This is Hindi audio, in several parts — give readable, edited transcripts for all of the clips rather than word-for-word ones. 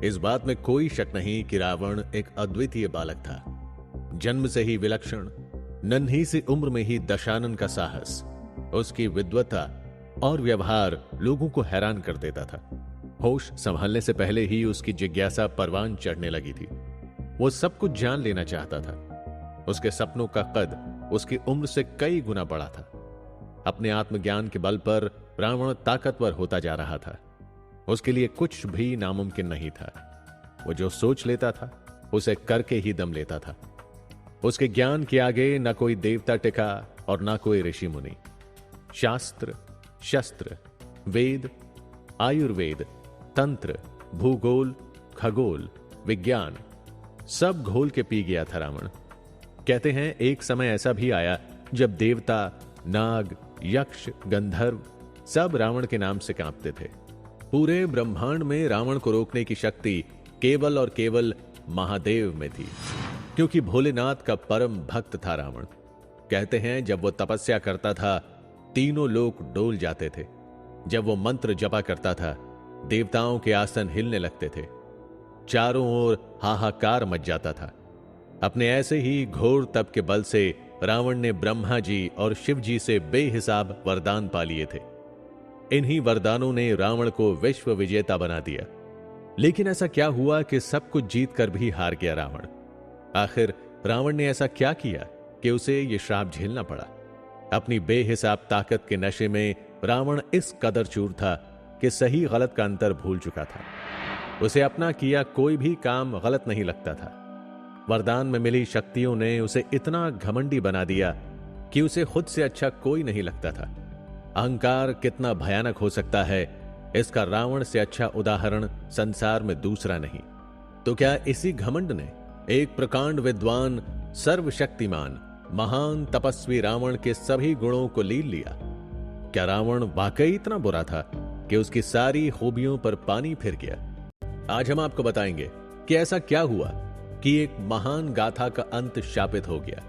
इस बात में कोई शक नहीं कि रावण एक अद्वितीय बालक था। जन्म से ही विलक्षण, नन्ही सी उम्र में ही दशानन का साहस, उसकी विद्वता और व्यवहार लोगों को हैरान कर देता था। होश संभालने से पहले ही उसकी जिज्ञासा परवान चढ़ने लगी थी। वो सब कुछ जान लेना चाहता था। उसके सपनों का कद उसकी उम्र से कई गुना बड़ा था। अपने आत्मज्ञान के बल पर रावण ताकतवर होता जा रहा था। उसके लिए कुछ भी नामुमकिन नहीं था। वो जो सोच लेता था उसे करके ही दम लेता था। उसके ज्ञान के आगे न कोई देवता टिका और न कोई ऋषि मुनि। शास्त्र, शस्त्र, वेद, आयुर्वेद, तंत्र, भूगोल, खगोल, विज्ञान सब घोल के पी गया था रावण। कहते हैं एक समय ऐसा भी आया जब देवता, नाग, यक्ष, गंधर्व सब रावण के नाम से कांपते थे। पूरे ब्रह्मांड में रावण को रोकने की शक्ति केवल और केवल महादेव में थी, क्योंकि भोलेनाथ का परम भक्त था रावण। कहते हैं जब वो तपस्या करता था तीनों लोक डोल जाते थे। जब वो मंत्र जपा करता था देवताओं के आसन हिलने लगते थे। चारों ओर हाहाकार मच जाता था। अपने ऐसे ही घोर तप के बल से रावण ने ब्रह्मा जी और शिव जी से बेहिसाब वरदान पा लिए थे। इन्हीं वरदानों ने रावण को विश्व विजेता बना दिया। लेकिन ऐसा क्या हुआ कि सब कुछ जीत कर भी हार गया रावण? आखिर रावण ने ऐसा क्या किया कि उसे यह श्राप झेलना पड़ा? अपनी बेहिसाब ताकत के नशे में रावण इस कदर चूर था कि सही गलत का अंतर भूल चुका था। उसे अपना किया कोई भी काम गलत नहीं लगता था। वरदान में मिली शक्तियों ने उसे इतना घमंडी बना दिया कि उसे खुद से अच्छा कोई नहीं लगता था। अहंकार कितना भयानक हो सकता है, इसका रावण से अच्छा उदाहरण संसार में दूसरा नहीं। तो क्या इसी घमंड ने एक प्रकांड विद्वान, सर्वशक्तिमान, महान तपस्वी रावण के सभी गुणों को लीन लिया? क्या रावण वाकई इतना बुरा था कि उसकी सारी खूबियों पर पानी फिर गया? आज हम आपको बताएंगे कि ऐसा क्या हुआ कि एक महान गाथा का अंत शापित हो गया।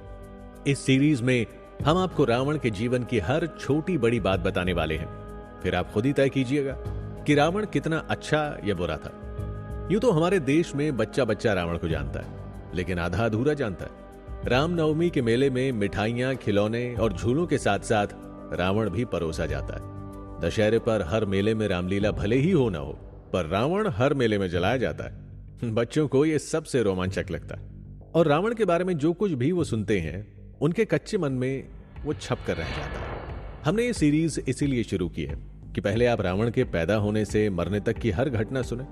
इस सीरीज में हम आपको रावण के जीवन की हर छोटी बड़ी बात बताने वाले हैं। फिर आप खुद ही तय कीजिएगा कि रावण कितना अच्छा या बुरा था। यूं तो हमारे देश में बच्चा बच्चा रावण को जानता है, लेकिन आधा अधूरा जानता है। रामनवमी के मेले में मिठाइयां, खिलौने और झूलों के साथ साथ रावण भी परोसा जाता है। दशहरे पर हर मेले में रामलीला भले ही हो ना हो, पर रावण हर मेले में जलाया जाता है। बच्चों को यह सबसे रोमांचक लगता है और रावण के बारे में जो कुछ भी वो सुनते हैं उनके कच्चे मन में वो छप कर रह जाता है। हमने ये सीरीज इसीलिए शुरू की है कि पहले आप रावण के पैदा होने से मरने तक की हर घटना सुने,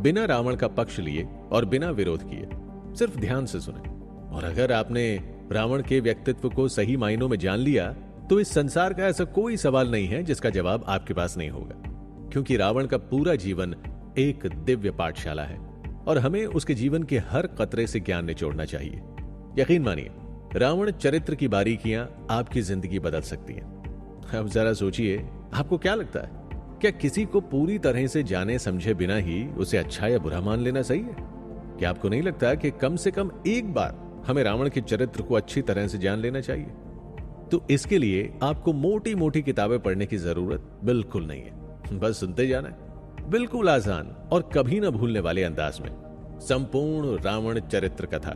बिना रावण का पक्ष लिए और बिना विरोध किए, सिर्फ ध्यान से सुने। और अगर आपने रावण के व्यक्तित्व को सही मायनों में जान लिया तो इस संसार का ऐसा कोई सवाल नहीं है जिसका जवाब आपके पास नहीं होगा, क्योंकि रावण का पूरा जीवन एक दिव्य पाठशाला है और हमें उसके जीवन के हर कतरे से ज्ञान निचोड़ना चाहिए। यकीन मानिए, रावण चरित्र की बारीकियां आपकी जिंदगी बदल सकती हैं। अब जरा सोचिए, आपको क्या लगता है, क्या किसी को पूरी तरह से जाने समझे बिना ही उसे अच्छा या बुरा मान लेना सही है? क्या आपको नहीं लगता कि कम से कम एक बार हमें रावण के चरित्र को अच्छी तरह से जान लेना चाहिए? तो इसके लिए आपको मोटी मोटी किताबें पढ़ने की जरूरत बिल्कुल नहीं है। बस सुनते जाना है, बिल्कुल आसान और कभी ना भूलने वाले अंदाज में संपूर्ण रावण चरित्र कथा।